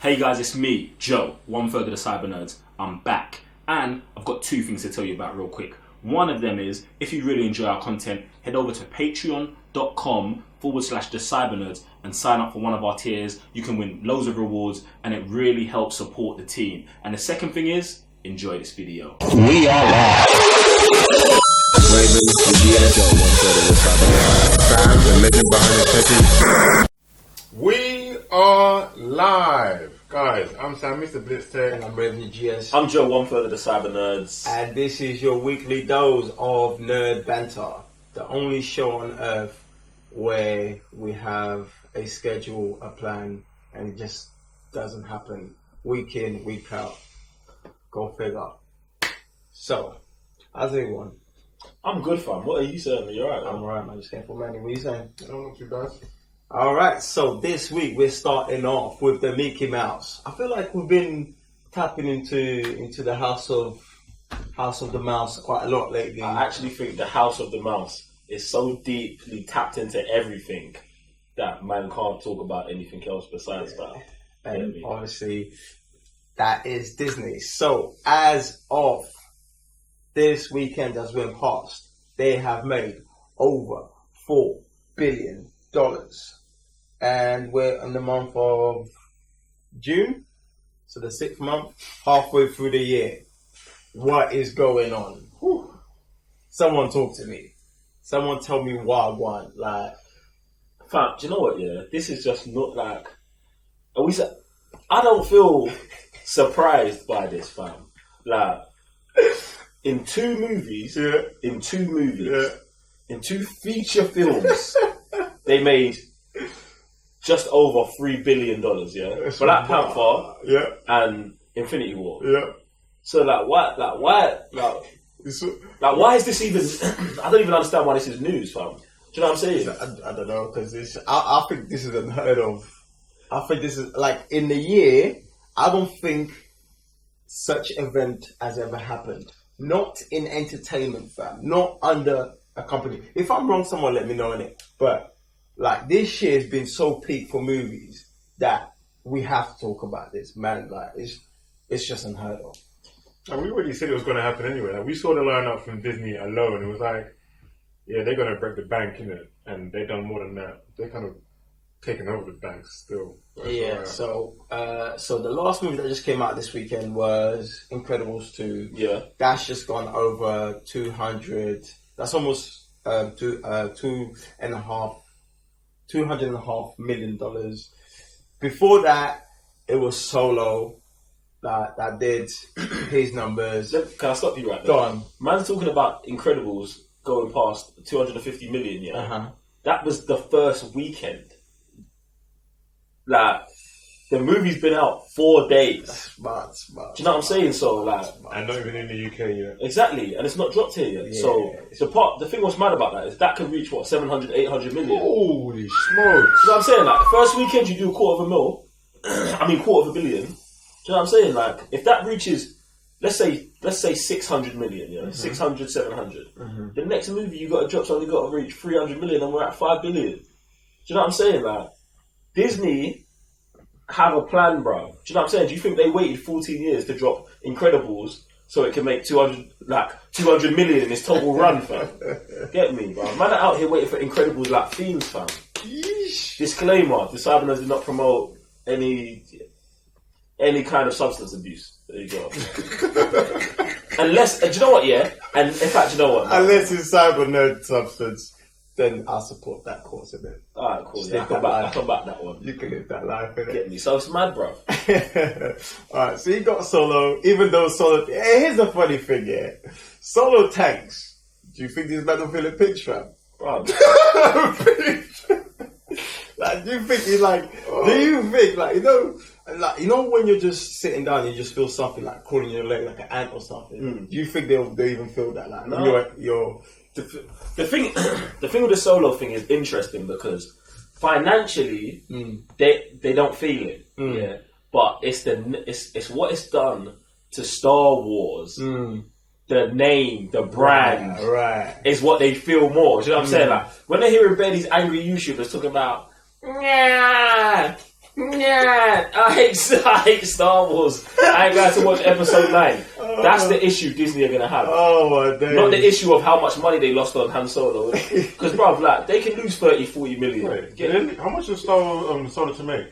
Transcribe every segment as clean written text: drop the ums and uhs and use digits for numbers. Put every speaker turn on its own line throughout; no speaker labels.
Hey guys, it's me, Joe, one third of the Cyber Nerds. I'm back, and I've got two things to tell you about real quick. One of them is, if you really enjoy our content, head over to patreon.com/the Cyber Nerds and sign up for one of our tiers. You can win loads of rewards, and it really helps support the team. And the second thing is, enjoy this video.
We are live. Raven, the GS, Joe, one third of the Cyber Nerds. Sam, the legend behind the techie.
We are live. Guys, I'm Sam, Mr. Blitztech.
And I'm Raven GS.
I'm Joe, one third of the Cyber Nerds.
And this is your weekly dose of nerd banter. The only show on earth where we have a schedule, a plan, and it just doesn't happen week in, week out. Go figure. So, how's everyone?
I'm good, fam. What are you saying? You alright?
I'm alright, man. Just came from Manny. What are you saying?
I'm not too bad.
Alright, so this week we're starting off with the Mickey Mouse. I feel like we've been tapping into the House of the Mouse quite a lot lately.
I actually think the House of the Mouse is so deeply tapped into everything that man can't talk about anything else besides that.
And honestly, that is Disney. So, as of this weekend that's went past, they have made over $4 billion. And we're in the month of June, so the 6th month, halfway through the year. What is going on? Whew. Someone talk to me. Someone tell me what I want. Like,
fam, do you know what? Yeah, this is just not like. I don't feel surprised by this, fam. Like, in two movies, in two feature films, they made just over $3 billion, yeah? Black Panther and Infinity War.
Yeah.
So why is this even I don't even understand why this is news, fam. Do you know what I'm saying?
I don't know, because I think this is unheard of. I think this is, like, in the year, I don't think such event has ever happened. Not in entertainment, fam. Not under a company. If I'm wrong, someone let me know in it. But like, this year has been so peak for movies that we have to talk about this, man. Like, it's just unheard of.
And we already said it was going to happen anyway. Like, we saw the lineup from Disney alone. It was like, yeah, they're going to break the bank, innit? And they've done more than that. They're kind of taking over the bank still.
Yeah. So the last movie that just came out this weekend was Incredibles 2.
Yeah.
That's just gone over 200. That's almost $200.5 million. Before that, it was Solo that did his numbers.
Can I stop you right there?
Go on.
Man's talking about Incredibles going past 250 million, yeah?
Uh-huh.
That was the first weekend. Like, the movie's been out 4 days.
Smart.
Do you know what I'm saying? So, like,
and not even in the UK yet.
Exactly, and it's not dropped here yet.
Yeah.
So the thing what's mad about that is that can reach 700, 800 million.
Holy smokes!
You know what I'm saying? Like, first weekend you do $250 million. $250 million. Do you know what I'm saying? Like, if that reaches, let's say 600 million, yeah, 600, 700. The next movie you got to drop's only got to reach 300 million, and we're at 5 billion. Do you know what I'm saying? Like, Disney have a plan, bro. Do you know what I'm saying? Do you think they waited 14 years to drop Incredibles so it can make 200 million in its total run, fam? Get me, bro. Man are out here waiting for Incredibles like fiends, fam.
Yeesh.
Disclaimer: the Cyber Nerds do not promote any kind of substance abuse. There you go. Unless, do you know what? Yeah, and in fact, you know what? Man?
Unless it's cyber nerd substance, then I'll support that course a bit.
Alright, cool.
Just
Yeah,
live that life.
I'll come back that one.
You can live that life, innit?
Get me. So it's mad, bro.
Alright, so you got Solo, even though Solo... Here's the funny thing, yeah. Solo tanks. Do you think this man will feel a pinch, fam?
Bro.
Like, do you think he's like... Do you think, like, you know when you're just sitting down and you just feel something like crawling in your leg like an ant or something? Do you think they'll even feel that? Like,
No.
you're
The thing with the Solo thing is interesting because financially they don't feel it, yeah. But it's what it's done to Star Wars. The name, the brand,
right,
is what they feel more. Do you know what I'm saying? Like, when they hear these angry YouTubers talking about, Yeah, I hate Star Wars. I ain't going to watch episode 9. That's the issue Disney are going to have.
Oh my days.
Not the issue of how much money they lost on Han Solo. Because, bruv, like, they can lose 30, 40 million.
Wait, how much was Solo to make?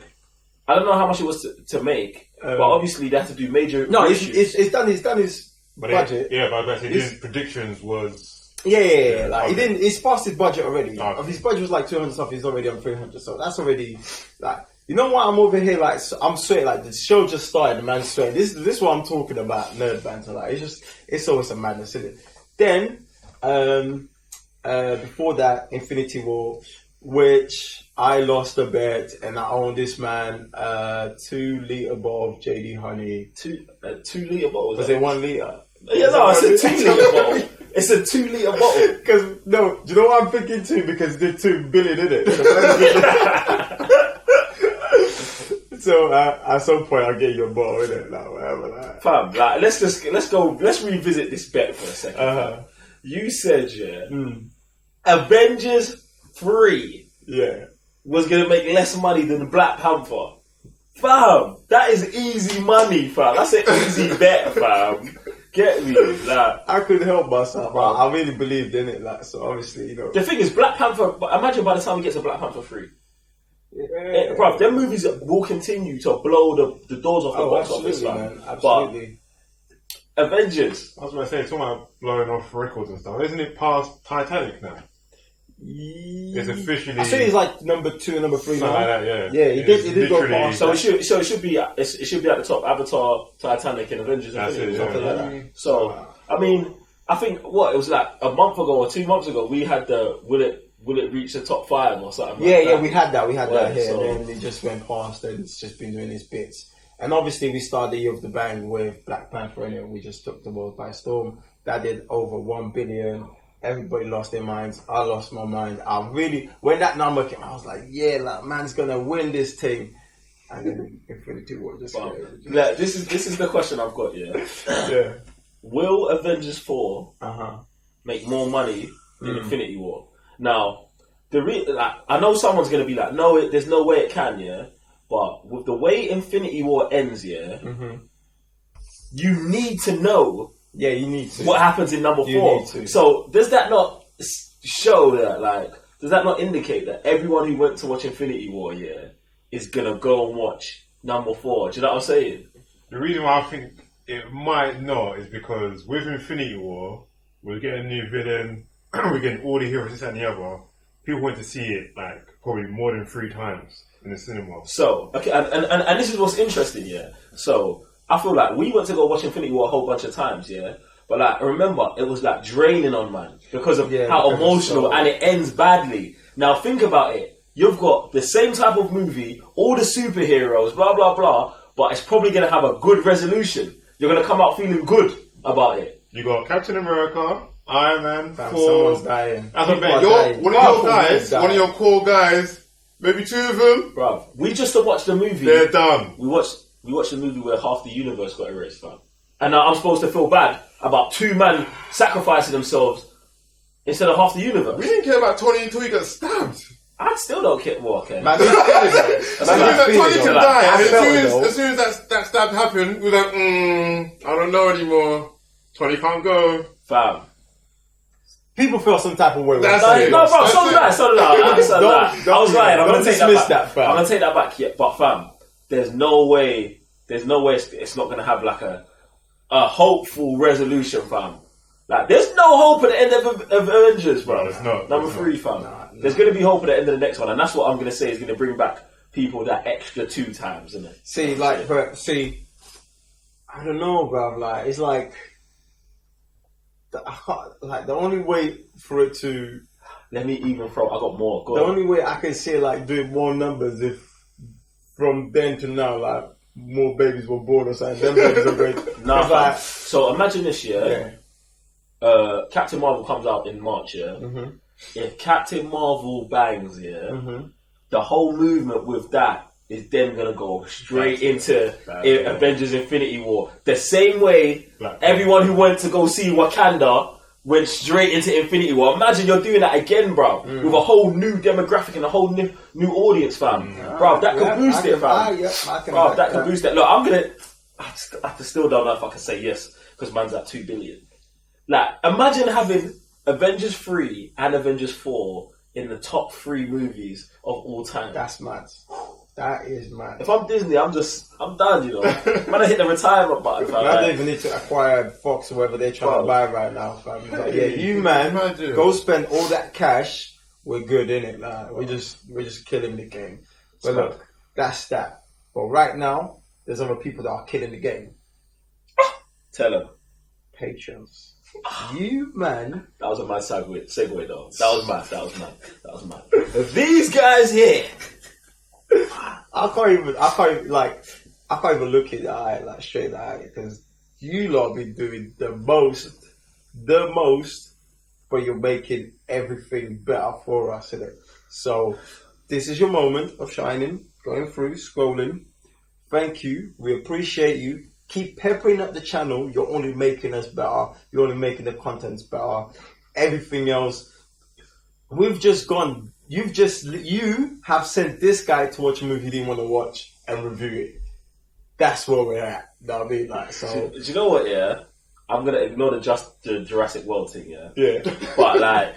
I don't know how much it was to make, but obviously they have to do major.
No,
reshoots.
it's done his budget.
But his predictions was.
Yeah. Like he didn't. He's past his budget already.
Okay.
If his budget was like 200 something, he's already on 300. So that's already like. You know what? I'm over here like I'm sweating. Like the show just started, the man's sweating. This is what I'm talking about. Nerd banter. Like it's always a madness, isn't it? Then before that, Infinity War, which I lost a bet and I own this man 2-liter bottle of JD Honey.
2 litre bottle.
Was it 1 litre?
Yeah, no, it's a 2 litre bottle. It's a 2 litre bottle.
Because no, do you know what I'm thinking too? Because they're 2 billion in it. So at some point I'll get you a bottle in it, like whatever. Like.
Fam, like let's revisit this bet for a second. You said Avengers 3 was gonna make less money than Black Panther. Fam, that is easy money, fam. That's an easy bet, fam. Get me? Like,
I couldn't help myself. I really believed in it, like so. Obviously, you know.
The thing is, Black Panther. Imagine by the time we get to Black Panther 3, bruv, them movies will continue to blow the doors off the box office, man.
Absolutely.
But Avengers.
I was going to say, talking about blowing off records and stuff. Isn't it past Titanic now? It's officially.
I think it's like number 2, number 3 now.
Like that, yeah.
Yeah, it did go past.
So it should be at the top. Avatar, Titanic, and Avengers.
That's it.
Something like that. So I mean, I think it was like a month ago or 2 months ago we had the will it reach the top 5 or something?
Yeah,
like that?
we had that here,
so.
and then it just went past, and it's just been doing its bits. And obviously, we started the year with the bang with Black Panther, and we just took the world by storm. That did over 1 billion. Everybody lost their minds. I lost my mind. When that number came, I was like, yeah, like man's gonna win this thing. And then Infinity War just.
Yeah, this is the question I've got.
Yeah.
Will Avengers 4 make more money than Infinity War? Now, I know someone's gonna be like, no, there's no way it can. Yeah, but with the way Infinity War ends, you need to know.
Yeah, you need to.
What happens in number 4? So does that not show that, like, does that not indicate that everyone who went to watch Infinity War, is gonna go and watch number 4? Do you know what I'm saying?
The reason why I think it might not is because with Infinity War, we're getting a new villain, we're getting all the heroes, this and the other. People went to see it like probably more than 3 times in the cinema.
So okay, and this is what's interesting, So I feel like we went to go watch Infinity War a whole bunch of times, but like remember, it was like draining on man because of how emotional and it ends badly. Now think about it. You've got the same type of movie, all the superheroes, blah blah blah, but it's probably gonna have a good resolution. You're gonna come out feeling good about it.
You got Captain America, Iron Man, Thor.
Someone's dying.
One of your core guys, maybe 2 of them.
Bruv, we just watched the movie.
They're done.
We watched the movie where half the universe got erased, fam. And now I'm supposed to feel bad about 2 men sacrificing themselves instead of half the universe.
We didn't care about Tony until he got stabbed.
I still don't care more, okay?
Man,
Tony can die, and as soon as that stab happened, we were like, I don't know anymore. Tony can't go.
Fam.
People feel some type of way.
That's it.
No, bro, so did I. I was lying. I'm going to take that back.
Fam.
I'm going to take that back, but fam, there's no way it's not going to have like a hopeful resolution, fam. Like, there's no hope at the end of Avengers, bro.
No, it's not.
Number 3, fam. There's going to be hope at the end of the next one, and that's what I'm going to say is going to bring back people that extra 2 times, isn't it?
See, I don't know, bro. Like, it's like the only way for it to.
Let me even throw. I got more.
The only way I can see like doing more numbers if from then to now, like more babies were born or something. Them babies are great.
Nah, like, so imagine this year. Captain Marvel comes out in March. If Captain Marvel bangs, the whole movement with that is then gonna go straight into Avengers Infinity War. The same way everyone who went to go see Wakanda went straight into Infinity War. Imagine you're doing that again, bro, with a whole new demographic and a whole new audience, fam. Bro, that could boost it, fam. Bro, that could boost it. Look, I still don't know if I can say yes because man's at 2 billion. Like, imagine having Avengers 3 and Avengers 4 in the top 3 movies of all time.
That's mad. That is mad.
If I'm Disney, I'm done, you know. Man, I hit the retirement button, fam.
I don't even need to acquire Fox or whatever they're trying to buy right now, fam. But yeah, you man, go spend all that cash. We're good, innit? Like, we're just killing the game. But look, that's that. But right now, there's other people that are killing the game.
Tell them.
Patrons. You man.
That was a mad segue though. That was mad. These guys here.
I can't even look at the eye like straight in the eye because you lot been doing the most, but you're making everything better for us, innit? So this is your moment of shining, going through, scrolling. Thank you. We appreciate you. Keep peppering up the channel. You're only making us better. You're only making the contents better. Everything else, we've just gone. You have sent this guy to watch a movie he didn't want to watch and review it. That's where we're at. You know what I mean? Like, so.
Do you know what? Yeah, I'm gonna ignore the Jurassic World thing. Yeah.
Yeah.
But like,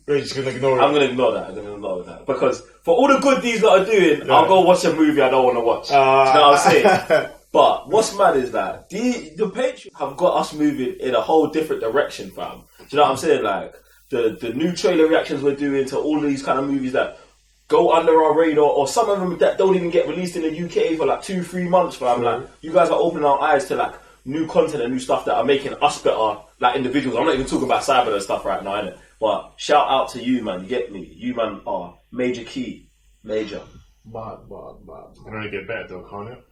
we're just gonna ignore it.
I'm gonna ignore that. Because for all the good these lot are doing, I'll go watch a movie I don't want to watch. Do you know what I'm saying? But what's mad is that the Patriots have got us moving in a whole different direction, fam. Do you know what I'm saying? Like, the new trailer reactions we're doing to all these kind of movies that go under our radar, or some of them that don't even get released in the UK for like 2-3 months, fam. Like, you guys are opening our eyes to like new content and new stuff that are making us better, like individuals. I'm not even talking about cyber and stuff right now, innit? But shout out to you, man. You get me? You, man, are major key. Major.
Bad.
It can only get better though, can't it?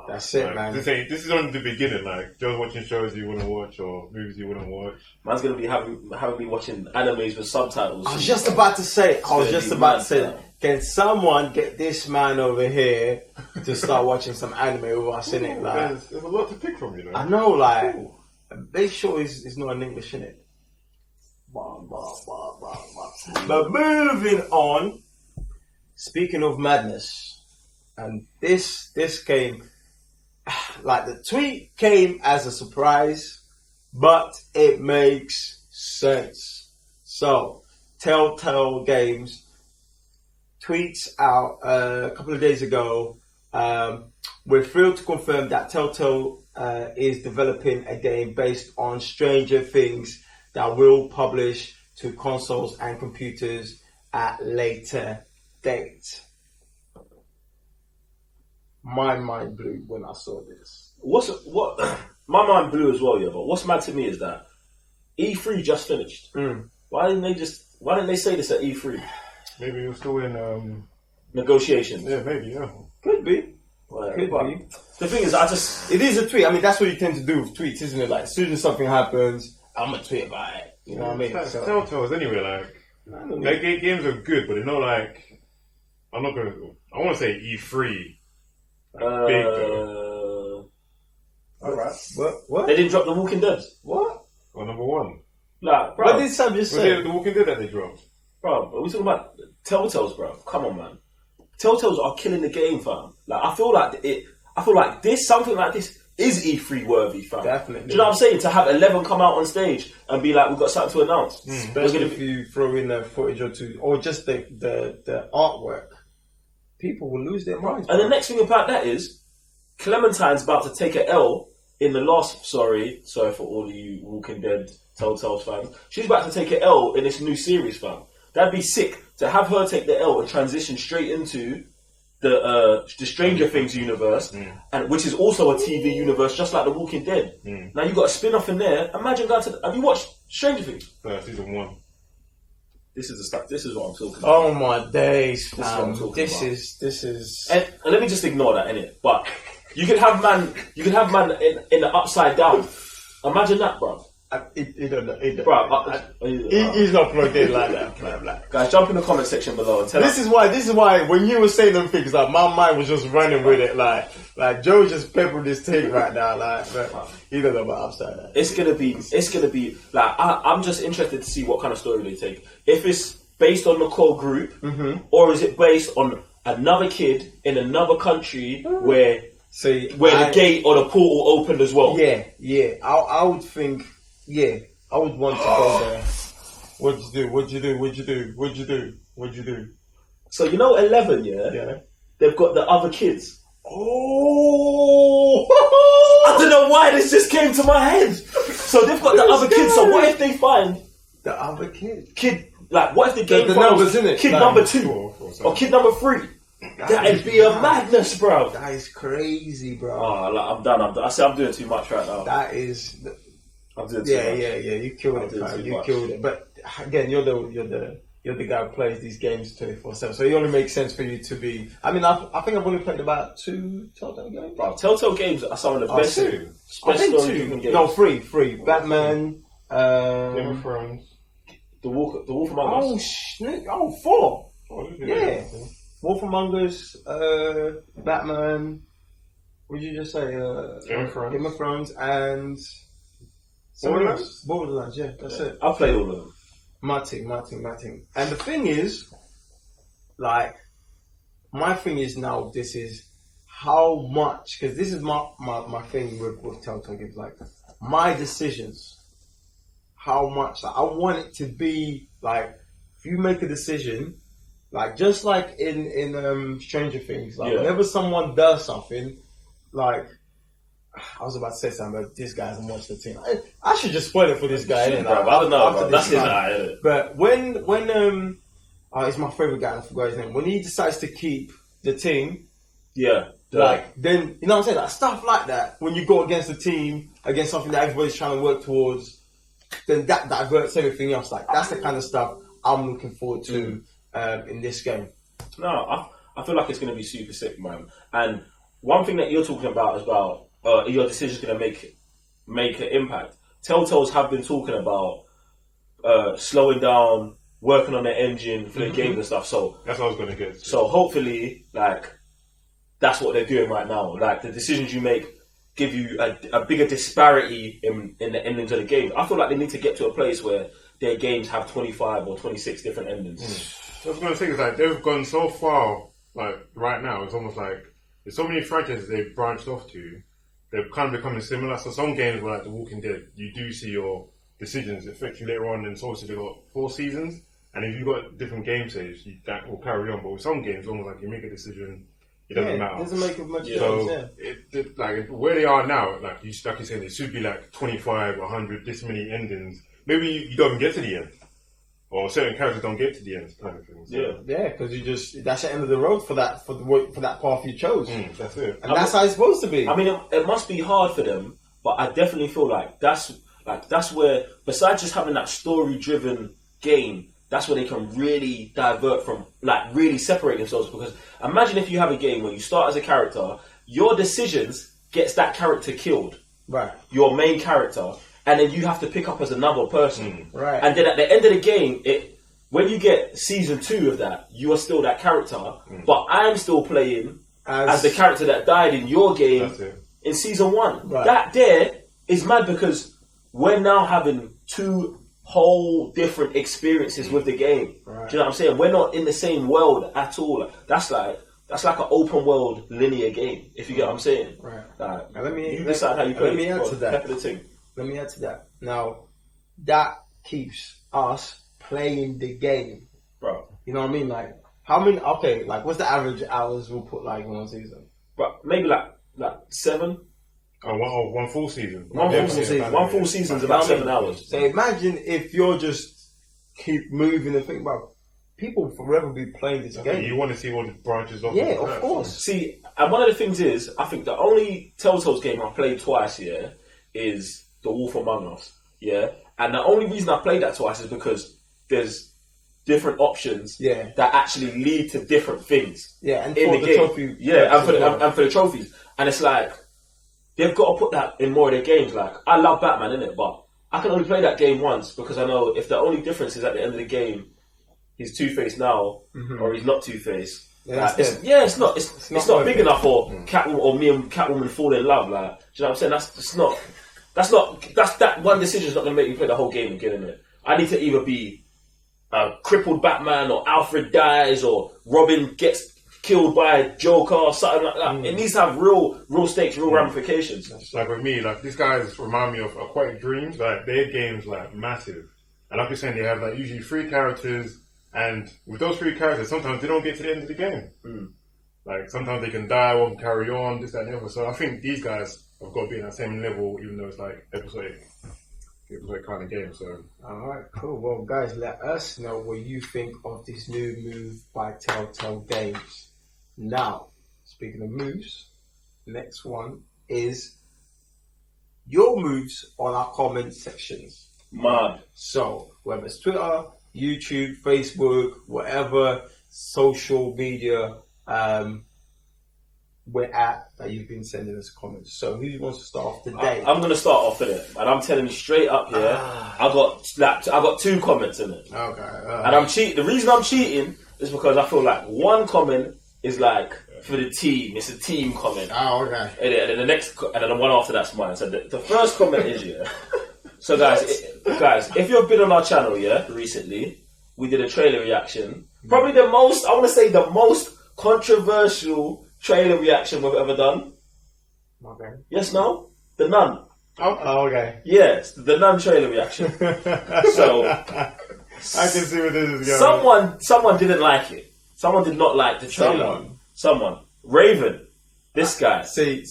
That's it, man.
This is only the beginning. Like, just watching shows you wouldn't watch or movies you wouldn't watch.
Man's gonna be having me watching animes with subtitles.
I was just about to say, can someone get this man over here to start watching some anime with us in it? Like,
there's a lot to pick from, you know.
I know, like, make sure it's not in English, innit? But moving on, speaking of madness, and this came, like, the tweet came as a surprise, but it makes sense. So, Telltale Games tweets out a couple of days ago, we're thrilled to confirm that Telltale is developing a game based on Stranger Things that will publish to consoles and computers at later date. My mind blew when I saw this.
My mind blew as well, yeah. But what's mad to me is that E3 just finished. Why didn't they say this at E3?
Maybe you're still in
negotiations.
Yeah, maybe. Yeah,
could be.
Well,
Could be.
The thing is, it
is a tweet. I mean, that's what you tend to do with tweets, isn't it? Like, as soon as something happens, I'm gonna tweet about it. You know what I mean?
Telltale's anyway. Like, their games are good, but they're not like. I want to say E3. Big though.
Alright. What?
They didn't drop The Walking Dead.
What?
Well, number one.
Like, bro.
What did Sam just say?
The Walking Dead that they dropped.
Bro, are we talking about Telltales, bro? Come on, man. Telltales are killing the game, fam. Like, I feel like something like this is E3 worthy, fam.
Definitely.
Do you know what I'm saying? To have 11 come out on stage and be like, we've got something to announce.
Especially if you throw in a footage or two, or just the artwork. People will lose their minds.
And the next thing about that is, Clementine's about to take an L in the last. Sorry for all of you Walking Dead Telltale fans. She's about to take an L in this new series, fam. That'd be sick to have her take the L and transition straight into the Stranger Things universe, and which is also a TV universe, just like The Walking Dead. Now you got a spin-off in there. Imagine going to. Have you watched Stranger Things?
Season 1.
This is the stuff. This is what I'm talking about.
Oh my days!
This
is.
And let me just ignore that, innit? But you could have man in the upside down. Imagine that, bro.
He's not plugged in like that.
Guys, jump in the comment section below and tell us.
This is why when you were saying them things, like, my mind was just running with it. Like Like Joe just peppered this take right now. Like, but he doesn't know about upside down.
It's gonna be like I'm just interested to see what kind of story they take. If it's based on the core group, or is it based on another kid in another country where the gate or the portal opened as well?
Yeah. I would think, I would want to go there. What'd you do?
So 11, yeah. They've got the other kids.
Oh!
I don't know why this just came to my head. So they've got the other kids. So what if they find
the other kid?
Like, what if the game
the
finds
numbers, in it?
kid
Like,
number 2 or kid number 3? That'd be a madness, bro.
That is crazy, bro.
Oh, like, I'm done. I say I'm doing too much right now.
That is.
I'm doing too much.
Yeah. You killed it, man. You killed it. But again, you're the guy who plays these games 24/7, so it only makes sense for you to be. I mean, I think I've only played about 2 Telltale games.
Bro, Telltale Games are some of the best story-driven games.
No, three. Batman,
Game of Thrones.
The Wolf Among Us.
Oh, 4.
Oh,
Yeah. Wolf Among Us, Batman. What did you just say? Game of Thrones and Borderlands. Yeah, that's it.
I've played all of them.
My team. And the thing is, like, my thing is now, this is how much, because this is my thing with Telltale Games, like, my decisions, how much, like, I want it to be, like, if you make a decision, like, just like in Stranger Things, like, whenever someone does something, like, I was about to say something, but this guy hasn't watched the team. I should just spoil it for this guy.
Bro, I don't know, bro. That's his eye.
But when it's my favorite guy. I forgot his name. When he decides to keep the team, like then you know what I'm saying, like stuff like that. When you go against a team, against something that everybody's trying to work towards, then that diverts everything else. Like that's the kind of stuff I'm looking forward to in this game.
No, I feel like it's going to be super sick, man. And one thing that you're talking about is about. Your decision's going to make an impact. Telltales have been talking about slowing down, working on the engine for the games and stuff. So
that's what I was going to get to.
So hopefully, like, that's what they're doing right now. Like, the decisions you make give you a bigger disparity in the endings of the game. I feel like they need to get to a place where their games have 25 or 26 different endings.
I was going to say is like they've gone so far. Like right now, it's almost like there's so many franchises they've branched off to. They're kind of becoming similar. So some games were like The Walking Dead, you do see your decisions affect you later on, and so obviously they've got 4 seasons. And if you've got different game saves, that will carry on. But with some games, almost like you make a decision, it doesn't matter.
It doesn't make much
sense. Like where they are now, like you're saying, it should be like 25 or 100, this many endings. Maybe you don't even get to the end. Or certain characters don't get to the end, kind of thing. So.
Yeah, because that's the end of the road for that path you chose.
That's it,
and that's how it's supposed to be.
I mean, it must be hard for them, but I definitely feel like that's where, besides just having that story-driven game, that's where they can really divert from, like, really separate themselves. Because imagine if you have a game where you start as a character, your decisions gets that character killed,
right? Your
main character. And then you have to pick up as another person.
Right.
And then at the end of the game, when you get season 2 of that, you are still that character. But I'm still playing as the character that died in your game in season 1.
Right.
That there is mad because we're now having 2 whole different experiences with the game.
Right.
Do you know what I'm saying? We're not in the same world at all. That's like an open world linear game, if you get what I'm saying.
Right.
Like,
you
decide how you play.
Let me add to that. Let me add to that. Now, that keeps us playing the game.
Bro.
You know what I mean? Like, how many, okay, like, what's the average hours we'll put, like, in one season?
Bro, maybe, like 7.
One full season.
One full season's about 7 hours.
So imagine if you're just keep moving and thinking about people forever be playing this game.
You want to see what the branches off.
Yeah, of course.
See, and one of the things is, I think the only Telltale's game I've played twice, is The Wolf Among Us, and the only reason I played that twice is because there's different options that actually lead to different things.
Yeah, and
in
for
the
the
game.
trophy,
and for the trophies, and it's like they've got to put that in more of their games. Like, I love Batman, innit, but I can only play that game once because I know if the only difference is at the end of the game, he's Two-Face now or he's not Two-Face.
Yeah,
It's not big enough for Catwoman or me and Catwoman fall in love. Like, do you know what I'm saying? That one decision is not going to make me play the whole game again. Innit? I need to either be a crippled Batman, or Alfred dies, or Robin gets killed by Joker, or something like that. It needs to have real stakes, real ramifications.
Like with me, like these guys remind me of Aquatic Dreams. Like their games, like massive. And like you're saying, they have like usually 3 characters, and with those 3 characters, sometimes they don't get to the end of the game. Like sometimes they can die or carry on, this, that, and the other. So I think these guys have got to be in that same level, even though it's like episodic kind of game. So
alright, cool. Well, guys, let us know what you think of this new move by Telltale Games. Now, speaking of moves, next one is your moves on our comment sections.
Mad.
So, whether it's Twitter, YouTube, Facebook, whatever social media we're at, that you've been sending us comments. So, who wants to start off today?
I'm going to start off in it, and I'm telling you straight up here. I got 2 comments in it.
Okay.
And I'm cheating. The reason I'm cheating is because I feel like one comment is like for the team. It's a team comment.
Oh, okay.
And then the one after that's mine. So the first comment is So guys, if you've been on our channel, recently, we did a trailer reaction. Probably the most controversial trailer reaction we've ever done.
Okay.
Yes, no? The Nun.
Oh, okay.
Yes, the Nun trailer reaction. So
I can see where this is going.
Someone didn't like it. Someone did not like the trailer. Someone. Raven. This guy.
See.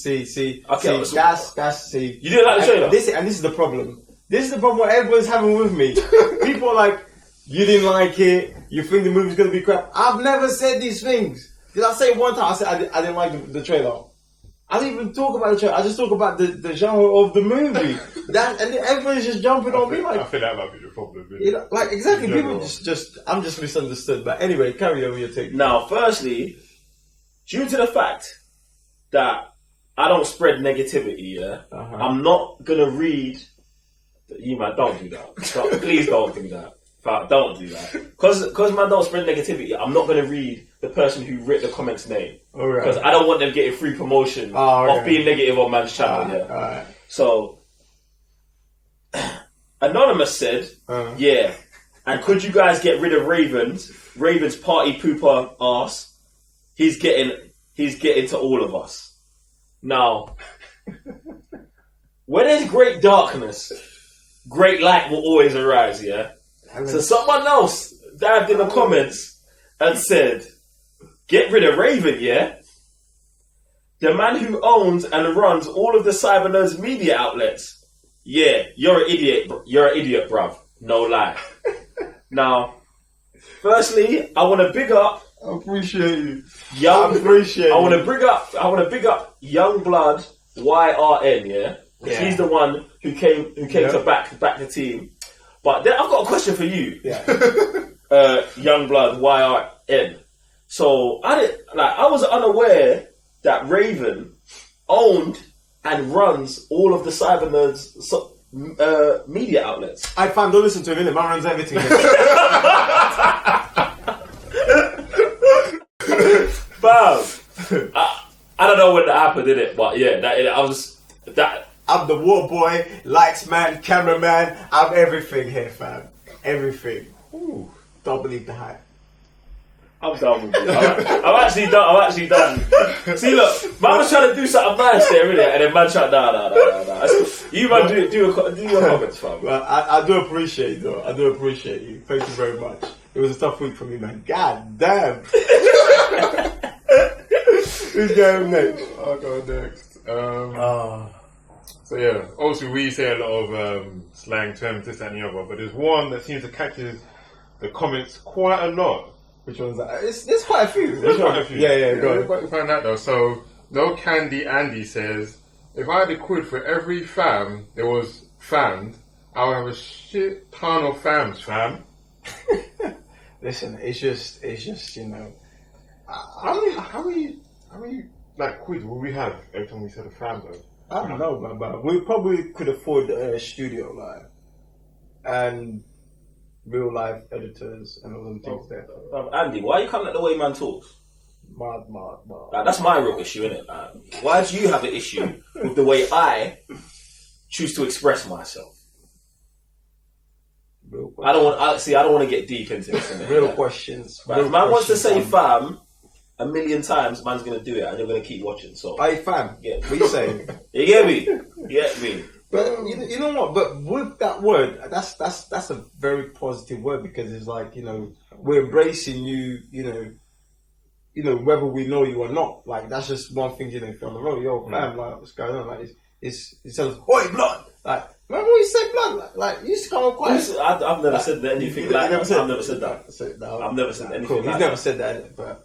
Okay,
see, that's see.
You didn't like the trailer?
This is the problem. This is the problem what everyone's having with me. People are like, you didn't like it, you think the movie's going to be crap. I've never said these things. Did I say one time I said I didn't like the trailer? I didn't even talk about the trailer. I just talk about the genre of the movie. And everyone's just jumping on me like...
I feel that might be the problem.
You know, like, exactly. People I'm just misunderstood. But anyway, carry on your take.
Now, firstly, due to the fact that I don't spread negativity, I'm not going to read... You man, don't do that. Please don't do that. Don't do that. Because man don't spread negativity, I'm not going to read the person who wrote the comments name. Because I don't want them getting free promotion of being negative on man's channel. So, Anonymous said, and could you guys get rid of Raven's party pooper ass? He's getting to all of us. Now, where there's great darkness, great light will always arise, So someone else dived in the comments and said, get rid of Raven, The man who owns and runs all of the Cybernerds media outlets. You're an idiot. You're an idiot, bruv. No lie. Now, firstly, I want to big up.
I appreciate you.
I want to big up Young Blood YRN, He's the one who came to back the team. But then I've got a question for you, Young Blood YRN. So I was unaware that Raven owned and runs all of the Cybernerds media outlets.
I found. Don't listen to him. Man runs everything.
Bam. I don't know when that happened, did it? But I'm
the war boy, lights man, cameraman. I'm everything here, fam. Everything. Ooh, don't believe the hype.
I'm done with you. I'm actually done. See, look, man was trying to do something nice there, innit? And then man tried, nah. You man, do your comments, fam.
Well, I do appreciate it, though. I do appreciate you. Thank you very much. It was a tough week for me, man. God damn. Who's going next?
I'll go next. So yeah, obviously we say a lot of slang terms, this and the other, but there's one that seems to catch the comments quite a lot.
Which one's that? There's quite a few.
There's quite a few.
Yeah, go on.
But find that though. So No Candy Andy says, if I had a quid for every fam there was fammed, I would have a shit ton of fams, fam.
Listen, it's just you know.
How many like quid will we have every time we said a fam though?
I don't know, but we probably could afford a studio live and real life editors and all them things there.
Andy, why you can't let the way man talks?
Mad.
Like, that's my real issue, innit? Why do you have an issue with the way I choose to express myself? I don't want to get deep into this. Innit?
Real questions.
Right, if man wants to say fam 1 million times, man's gonna do it, and you're gonna keep watching. So,
hey fam,
yeah.
what you saying?
You get me? You get me?
But you know what? But with that word, that's a very positive word, because it's like, you know, we're embracing you. You know, whether we know you or not. Like, that's just one thing. You know, if you're on the road, yo fam, like, what's going on? Like, it's oi blood. Like, remember when you said blood? Like you used to come on quiet.
I've never said anything like that. I've never said that. I've never said anything.
Cool. He's never said that, but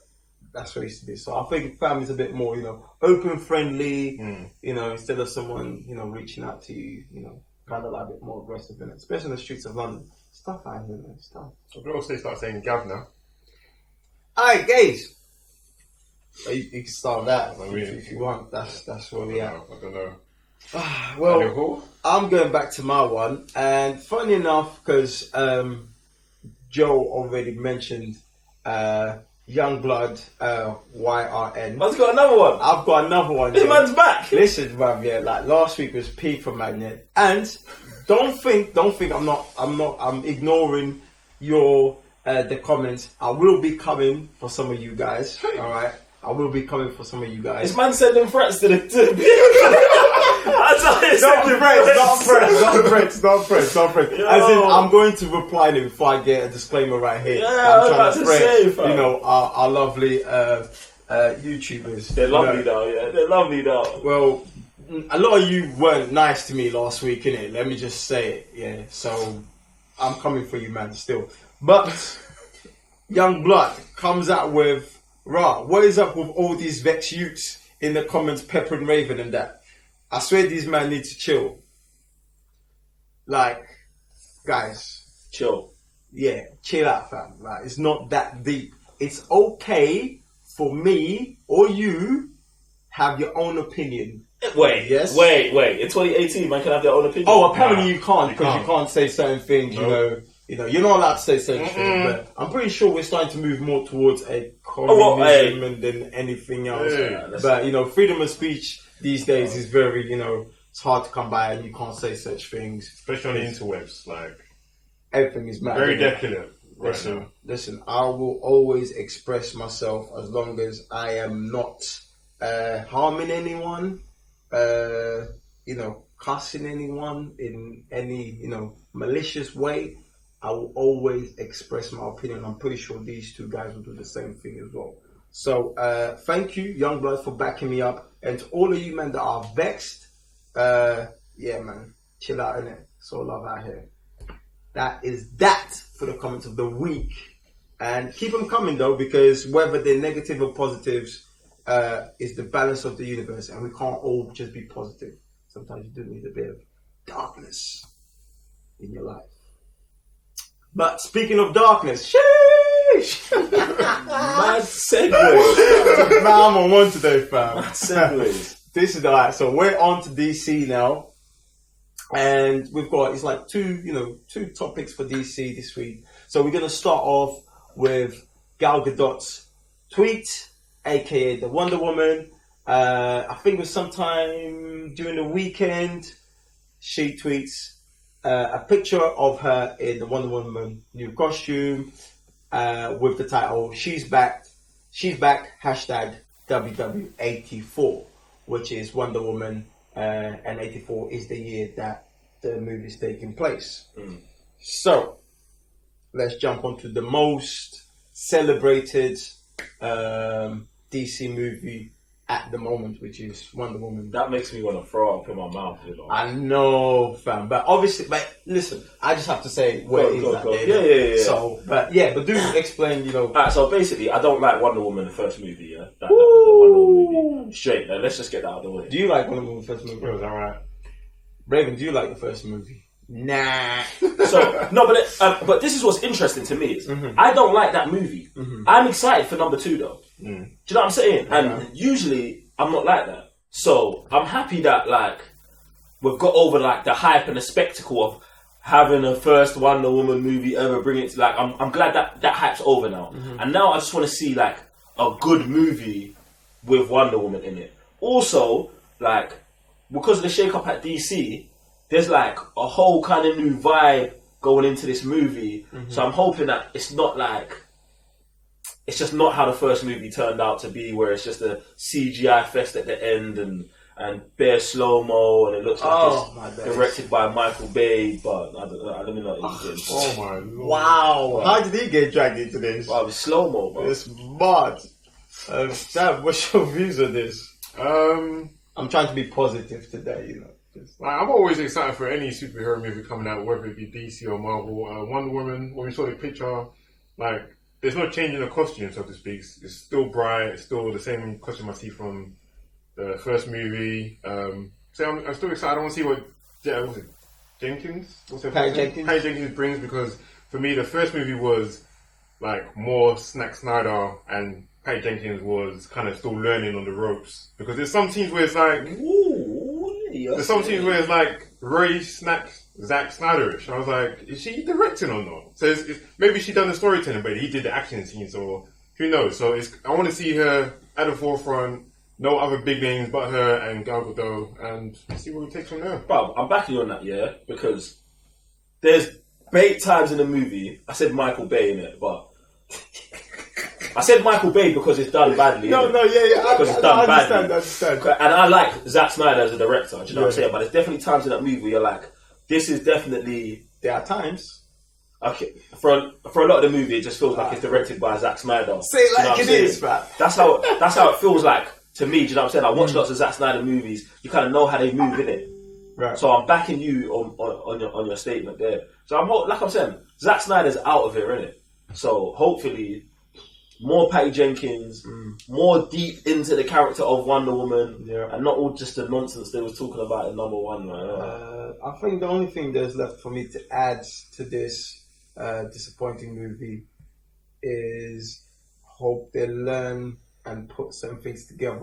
that's what it used to be. So I think family's a bit more, you know, open, friendly. You know, instead of someone, you know, reaching out to you, you know, kind of like a bit more aggressive in it, especially in the streets of London. Stuff out here, man. Stuff.
I could also start saying Gav now.
Alright, guys. You can start that if you want. That's where we are.
I don't know.
Well, I'm going back to my one, and funny enough, because Joe already mentioned Youngblood, YRN.
I've got another one.
I've got another one.
This man's back.
Listen, bruv, yeah, like last week was P for Magnet, and don't think I'm ignoring your the comments. I will be coming for some of you guys. All right, I will be coming for some of you guys.
This man sending threats to the.
Not friends. As in, I'm going to reply to him before I get a disclaimer right here.
Yeah,
I'm trying to
say,
you know, our lovely YouTubers.
They're lovely though, yeah. They're lovely though.
Well, a lot of you weren't nice to me last week, innit? Let me just say it, yeah. So, I'm coming for you, man, still. But, Youngblood comes out with, what is up with all these Vex youths in the comments, Pepper and Raven and that? I swear these men need to chill. Like, guys.
Chill.
Yeah, chill out, fam. Like, it's not that deep. It's okay for me or you have your own opinion.
Wait. In 2018, man can have their own opinion.
Oh, apparently you can't, because you can't say certain things, you know, you're not allowed to say certain things, but I'm pretty sure we're starting to move more towards a communism than anything else. But, you know, freedom of speech these days is very, you know, it's hard to come by, and you can't say such things.
Especially on the interwebs, like,
everything is mad.
very definite.
Listen, I will always express myself as long as I am not harming anyone, you know, cussing anyone in any, you know, malicious way. I will always express my opinion. I'm pretty sure these two guys will do the same thing as well. So, thank you, Youngblood, for backing me up. And to all of you men that are vexed, yeah, man, chill out, innit? It's all love out here. That is that for the comments of the week. And keep them coming, though, because whether they're negative or positives, is the balance of the universe. And we can't all just be positive. Sometimes you do need a bit of darkness in your life. But speaking of darkness, sheesh!
Mad segue.
Now I'm on one today, fam.
Mad segues.
This is alright. So we're on to DC now, and we've got it's like two topics for DC this week. So we're gonna start off with Gal Gadot's tweet, aka the Wonder Woman. I think it was sometime during the weekend. She tweets a picture of her in the Wonder Woman new costume with the title "She's back." Hashtag WW84, which is Wonder Woman, and 84 is the year that the movie is taking place. So let's jump onto the most celebrated DC movie at the moment, which is Wonder Woman.
That makes me want to throw up in my mouth, you know.
I know, fam, but obviously, listen, I just have to say where it is that day.
Yeah.
So, but do explain, you know.
Alright, so basically, I don't like Wonder Woman, the first movie, yeah? The Wonder Woman movie. Straight, let's just get that out of the way.
Do you like Wonder Woman, the first movie?
It was alright.
Raven, do you like the first movie? Nah.
So, no, but this is what's interesting to me is, I don't like that movie. I'm excited for number 2, though. Do you know what I'm saying? And usually I'm not like that. So I'm happy that like we've got over like the hype and the spectacle of having a first Wonder Woman movie ever. Bring it to like I'm glad that hype's over now. And now I just want to see like a good movie with Wonder Woman in it. Also, like, because of the shake-up at DC, there's like a whole kind of new vibe going into this movie. So I'm hoping that it's not like, it's just not how the first movie turned out to be, where it's just a CGI fest at the end and bare slow-mo, and it looks like it's directed by Michael Bay, but I don't know what he's doing.
Oh my lord.
Wow. How did he get dragged into this?
Wow, it's slow-mo, bro.
It's mad. Sam, what's your views on this? I'm trying to be positive today, you know.
I'm always excited for any superhero movie coming out, whether it be DC or Marvel. Wonder Woman, when we saw the picture, like, there's no change in the costume, so to speak. It's still bright, it's still the same costume I see from the first movie. So I'm still excited. I want to see what was it, Jenkins? What's her
Patty
name?
Jenkins.
Patty Jenkins brings, because for me, the first movie was like more Zack Snyder, and Patty Jenkins was kind of still learning on the ropes. Because there's some scenes where it's like, there's some scenes where it's like Zack Snyderish. I was like, is she directing or not? So it's, maybe she done the storytelling, but he did the action scenes, or who knows? So I want to see her at the forefront. No other big names but her and Gal Gadot, and see what we take from there.
Bro, I'm backing you on that, yeah, because there's 8 times in the movie I said Michael Bay in it, but I said Michael Bay because it's done badly.
Yeah.
Because it's done badly.
I understand.
And I like Zack Snyder as a director, do you know what I'm saying? But there's definitely times in that movie where you're like, this is definitely...
There are times.
Okay, for a lot of the movie, it just feels like it's directed by Zack Snyder.
Say it like it is, man.
That's how it feels like to me. Do you know what I'm saying? I watch lots of Zack Snyder movies. You kind of know how they move in it.
Right.
So I'm backing you on your statement there. So like I'm saying, Zack Snyder's out of here, innit? So hopefully, more Patty Jenkins, more deep into the character of Wonder Woman, and not all just the nonsense they was talking about in number 1. Right?
I think the only thing there's left for me to add to this disappointing movie is hope they learn and put some things together.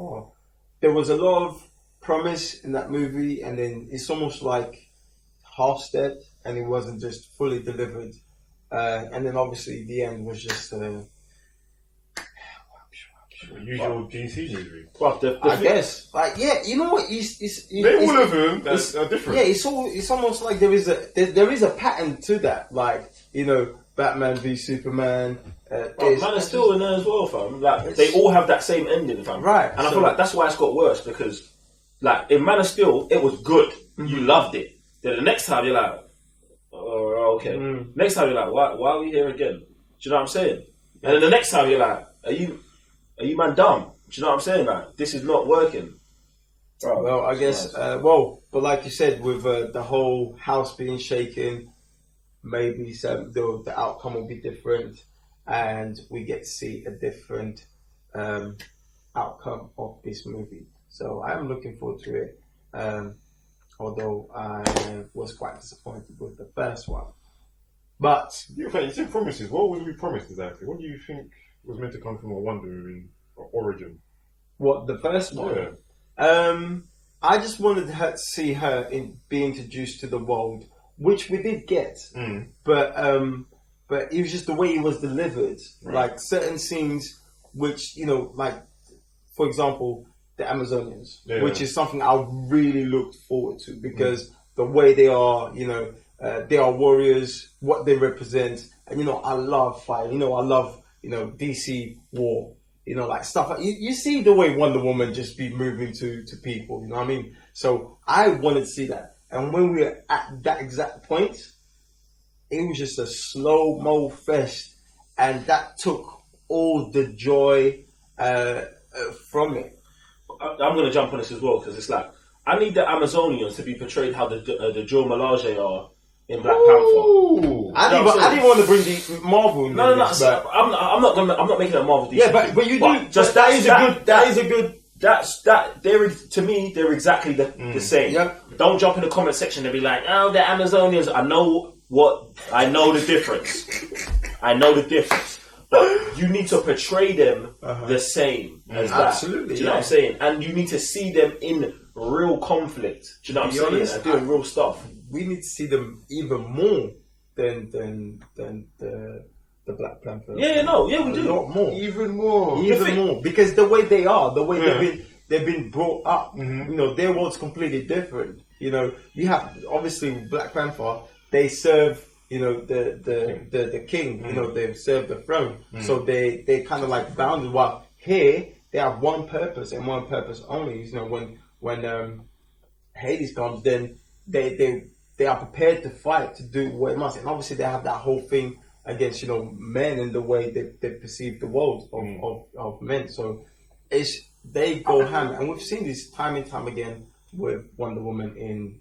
There was a lot of promise in that movie, and then it's almost like half-stepped, and it wasn't just fully delivered. And then obviously the end was just
usual DC movie.
But
I guess, like, yeah, you know what?
All of them are different.
Yeah, it's almost like there is a pattern to that. Like, you know, Batman v Superman.
Man of Steel in there as well, fam. Like, they all have that same ending, fam.
Right.
And I feel like that's why it's got worse, because, like, in Man of Steel, it was good. You loved it. Then the next time you're like, oh, okay. Next time you're like, why are we here again? Do you know what I'm saying? And then the next time you're like, are you man dumb? Do you know what I'm saying? Like, this is not working. Bro,
well, I guess, but like you said, with the whole house being shaken, maybe the outcome will be different, and we get to see a different outcome of this movie. So I am looking forward to it, although I was quite disappointed with the first one. But
you said promises. What was we promised exactly? What do you think was meant to come from a Wonder Woman origin?
What, the first one? Yeah. I just wanted her to see her be introduced to the world, which we did get. But it was just the way it was delivered. Right. Like certain scenes, which, you know, like, for example, the Amazonians, which is something I really looked forward to, because the way they are, you know, they are warriors, what they represent, and, you know, I love fire. You know, I love, you know, DC war. You know, like stuff like you see the way Wonder Woman just be moving to people. You know what I mean? So I wanted to see that, and when we were at that exact point, it was just a slow-mo fest, and that took all the joy from it.
I'm going to jump on this as well, because it's like, I need the Amazonians to be portrayed how the Joe Malage are in Black Panther.
I didn't want to bring the Marvel. I'm
not making a Marvel DC.
Yeah, but you do. Just that is a good.
To me, they're exactly the same. Yep. Don't jump in the comment section and be like, oh, the Amazonians. I know the difference. I know the difference. But you need to portray them the same as that.
Absolutely.
Do you know what I'm saying? And you need to see them in real conflict. Do you know what I'm saying?
Honest,
and doing real stuff.
We need to see them even more than the the Black Panther.
we
A
do.
lot more.
Even more.
Even more. Because the way they are, the way
Yeah.
they've been brought up,
Mm-hmm.
you know, their world's completely different. You know, you have, obviously, Black Panther, they serve, you know, the king, you know, they serve the throne. So they kind of like bounded. While here, they have one purpose and one purpose only. You know, when Hades comes, then they are prepared to fight, to do what it must. And obviously they have that whole thing against, you know, men and the way they perceive the world of men. So they go hand, and we've seen this time and time again with Wonder Woman in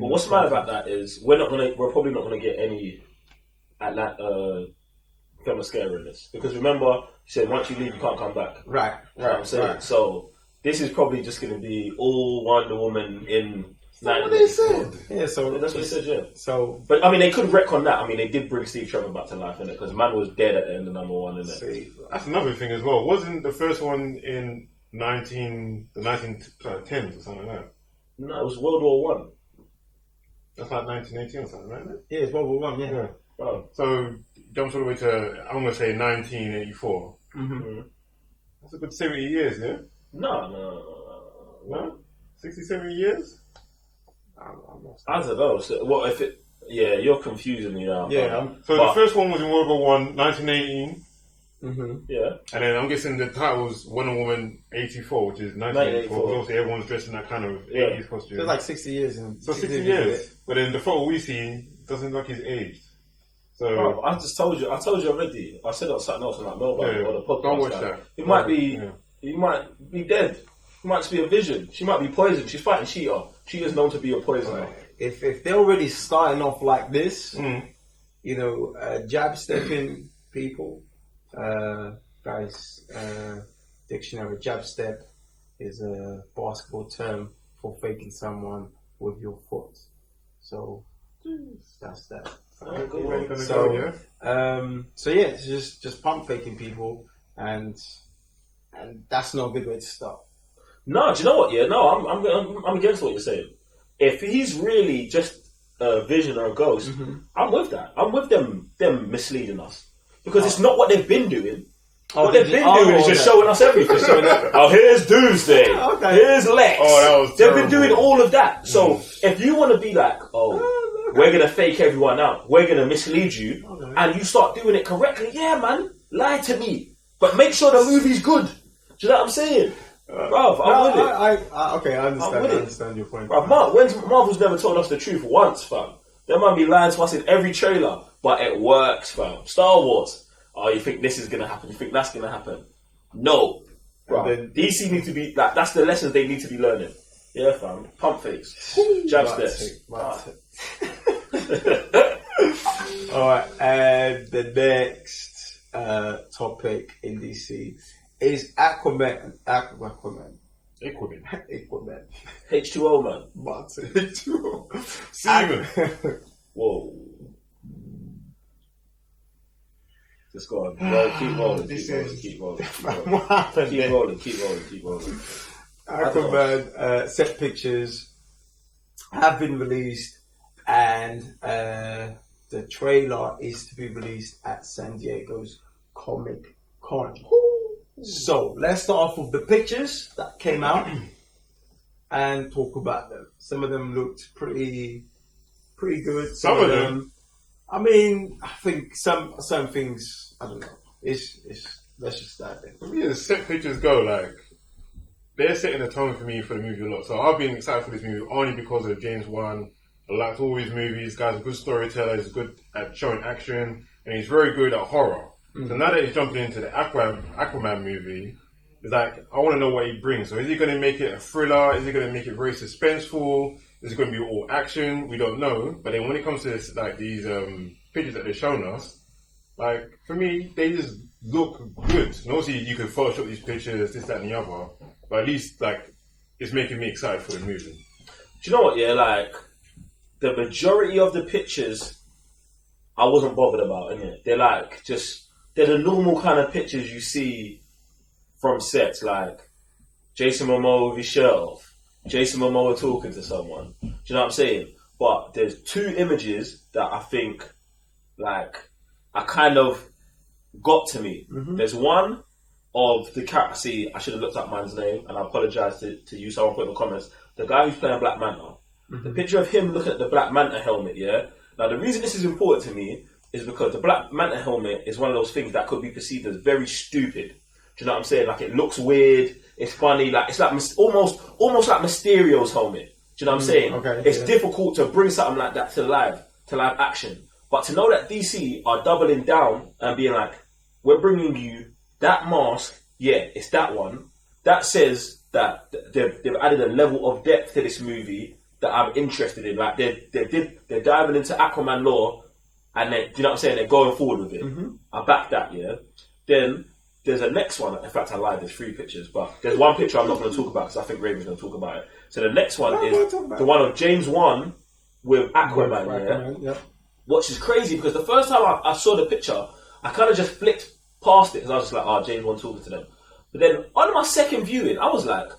But what's mad about that is we're probably not gonna get any Themyscira in this, because remember you said once you leave you can't come back.
Right.
You know what I'm saying?
Right.
So this is probably just gonna be all Wonder Woman in.
That's what they said. Yeah, so
That's what they said. Yeah.
So,
But I mean, they could retcon that. I mean, they did bring Steve Trevor back to life in it, because man was dead at the end of number one, innit?
see,
That's another thing as well. Wasn't the first one in the 1910s or something like that?
No, it was World War One.
That's like 1918 or something, right?
yeah, it's World War One. Yeah.
Yeah.
Oh.
So jumps all the way to, I'm gonna say 1984.
Mm-hmm.
That's a good 70 years, yeah?
No.
60, 70 years?
I don't know. So, what if it? Yeah, you're confusing me now.
Yeah.
So
But-
the first one was in World War One, 1918,
Mm-hmm.
Yeah.
and then I'm guessing the title was Wonder Woman 84, which is 1984.
1984.
Because obviously everyone's dressed in that kind of
Yeah.
80s costume.
It's like 60 years. And
So 60 years. But then the photo we see doesn't look like he's aged. So
Bro, I just told you. I told you already. I said it on something else on like Melbourne
Yeah,
or the podcast.
don't watch
like,
that.
It might be.
Yeah.
He might be dead. He might just be a vision. She might be poisoned. She's fighting Cheetah. Cheetah's known to be a poisoner.
If they're already starting off like this,
Mm.
you know, jab stepping people, guys, dictionary, jab step is a basketball term for faking someone with your foot. So that's that.
Where you gonna
So,
go, yeah?
So yeah, it's just pump faking people, and that's not a good way to start.
No, do you know what? Yeah, no, I'm against what you're saying. If he's really just a vision or a ghost, I'm with that. I'm with them misleading us, because it's not what they've been doing. What they've been doing is just showing us everything. Oh, here's Doomsday.
Okay.
Here's Lex.
Oh, that was
They've been
terrible.
doing all of that. So if you want to be like, we're gonna fake everyone out, we're gonna mislead you, and you start doing it correctly, yeah, man, lie to me, but make sure the movie's good. Do you know what I'm saying? Bruv, I'm with it.
Okay, I understand.
I'm with
I
it.
understand your point.
Bruv, Marvel's never told us the truth once, fam. They might be lying to us in every trailer, but it works, fam. Star Wars. Oh, you think this is gonna happen? You think that's gonna happen? No, bro.
then-
DC need to be like, that's the lessons they need to be learning. Yeah, fam. Pump fakes, jab steps.
Alright, and the next topic in DC is Aquaman.
Equipment.
H2O, man.
Steven.
Whoa. Just go on. Well, keep rolling.
This
Keep rolling.
is-
Keep rolling.
What happened
Keep
there?
rolling. Keep rolling.
Aquaman set pictures have been released, and the trailer is to be released at San Diego's Comic Con. So let's start off with the pictures that came out and talk about them. Some of them looked pretty good.
Some of them.
I mean, I think some things, I don't know. It's let's just start there.
For me, as set pictures go, like, they're setting the tone for me for the movie a lot. So I've been excited for this movie only because of James Wan. I liked all his movies. Guy's a good storyteller. He's good at showing action, and he's very good at horror. So now that he's jumping into the Aquaman movie, it's like, I want to know what he brings. So is he going to make it a thriller? Is he going to make it very suspenseful? Is it going to be all action? We don't know. But then when it comes to this, like these pictures that they're showing us, like, for me, they just look good. And obviously, you can Photoshop these pictures, this, that, and the other. But at least, like, it's making me excited for the movie.
Do you know what? Yeah, like the majority of the pictures, I wasn't bothered about. Innit? They're like they're the normal kind of pictures you see from sets, like Jason Momoa with his shirt off, Jason Momoa talking to someone. Do you know what I'm saying? But there's two images that I think, like, I kind of got to me. There's one of the cat. See, I should have looked up man's name, and I apologize to you. Someone put in the comments. The guy who's playing Black Manta. The picture of him looking at the Black Manta helmet. Yeah. Now the reason this is important to me is because the Black Manta helmet is one of those things that could be perceived as very stupid. Do you know what I'm saying? Like, it looks weird. It's funny. Like, it's like almost like Mysterio's helmet. Do you know what I'm saying?
Okay,
it's difficult to bring something like that to live action. But to know that DC are doubling down and being like, we're bringing you that mask. Yeah, it's that one. That says that they've added a level of depth to this movie that I'm interested in. Like, they're diving into Aquaman lore, and do you know what I'm saying? They're going forward with it. I back that. Yeah. Then there's a next one. In fact, I lied. There's 3 pictures, but there's one picture I'm not going to talk about because I think Raven's going to talk about it. So the next one is the one of James Wan with Aquaman. Yeah. Which is crazy because the first time I saw the picture, I kind of just flicked past it because I was just like, oh, James Wan talking to them. But then on my second viewing, I was like,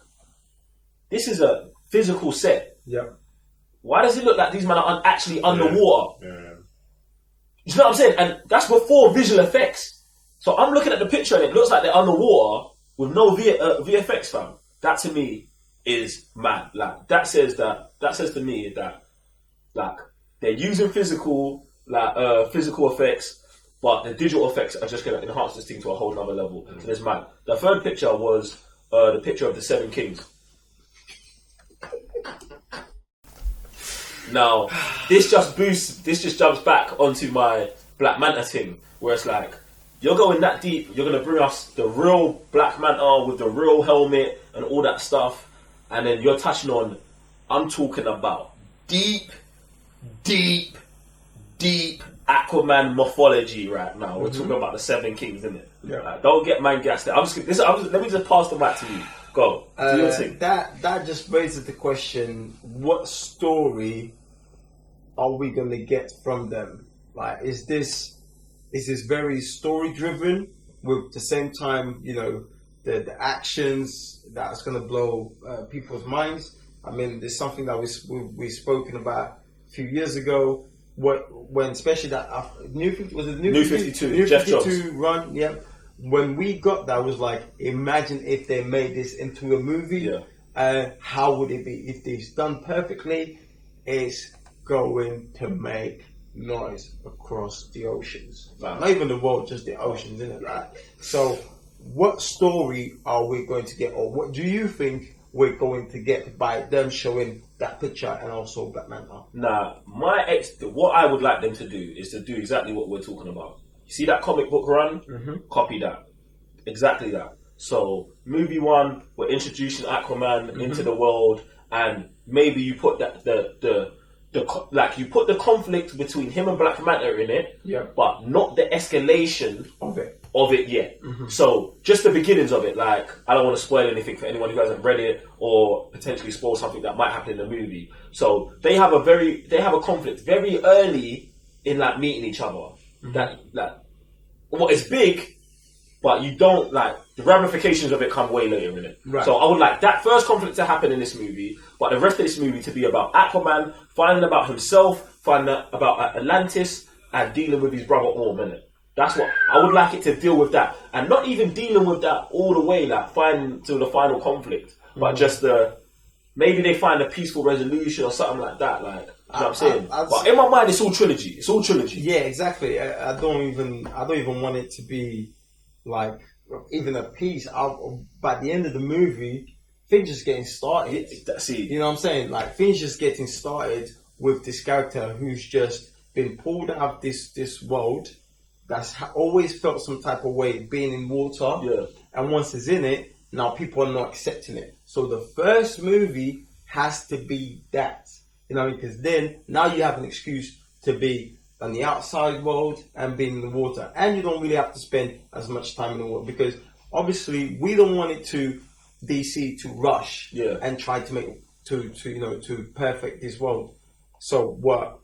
this is a physical set.
Yeah.
Why does it look like these men are actually underwater?
Yeah.
You know what I'm saying? And that's before visual effects. So I'm looking at the picture and it looks like they're underwater with no VFX, fam. That to me is mad. Like, that says to me that, like, they're using physical effects, but the digital effects are just going to enhance this thing to a whole nother level. So it's mad. The third picture was the picture of the 7 Kings. Now, this just jumps back onto my Black Manta thing, where it's like, you're going that deep, you're going to bring us the real Black Manta with the real helmet and all that stuff, and then you're touching on, I'm talking about deep Aquaman mythology right now. We're talking about the 7 Kings, isn't it?
Yeah.
Like, don't get man gassed. Let me just pass the mic to you. Go. Do your thing.
That just raises the question: what story are we going to get from them? Like, is this very story driven with the same time, you know, the actions that's going to blow people's minds? I mean, there's something that we've spoken about a few years ago. When especially that New 52
Jeff Jobs
run, yeah. When we got that, was like, imagine if they made this into a movie. Yeah. How would it be if it's done perfectly? It's going to make noise across the oceans. Like, not even the world, just the oceans, isn't it? Like, so, what story are we going to get, or what do you think we're going to get by them showing that picture and also Black Manta?
Nah, what I would like them to do is to do exactly what we're talking about. You see that comic book run? Copy that. Exactly that. So, movie 1, we're introducing Aquaman into the world, and maybe you put you put the conflict between him and Black Manta in it, but not the escalation of it yet. So just the beginnings of it. Like, I don't want to spoil anything for anyone who hasn't read it or potentially spoil something that might happen in the movie. So they have a conflict very early in, like, meeting each other. That what is big, but you don't, like, the ramifications of it come way later in it. Right. So I would like that first conflict to happen in this movie, but the rest of this movie to be about Aquaman finding about himself, finding out about Atlantis, and dealing with his brother Orm, innit? That's what I would like it to deal with, that, and not even dealing with that all the way, like, finding to the final conflict, but just maybe they find a peaceful resolution or something like that. Like, you know what I'm saying? But in my mind, it's all trilogy. It's all trilogy.
Yeah, exactly. I don't even want it to be like even a piece. By the end of the movie, things just getting started. You know what I'm saying? Like, things just getting started with this character who's just been pulled out of this world that's always felt some type of way being in water. Yeah. And once he's in it, now people are not accepting it. So the first movie has to be that. You know, because then now you have an excuse to be on the outside world and being in the water, and you don't really have to spend as much time in the water, because obviously we don't want it to DC to rush and try to make to perfect this world. So what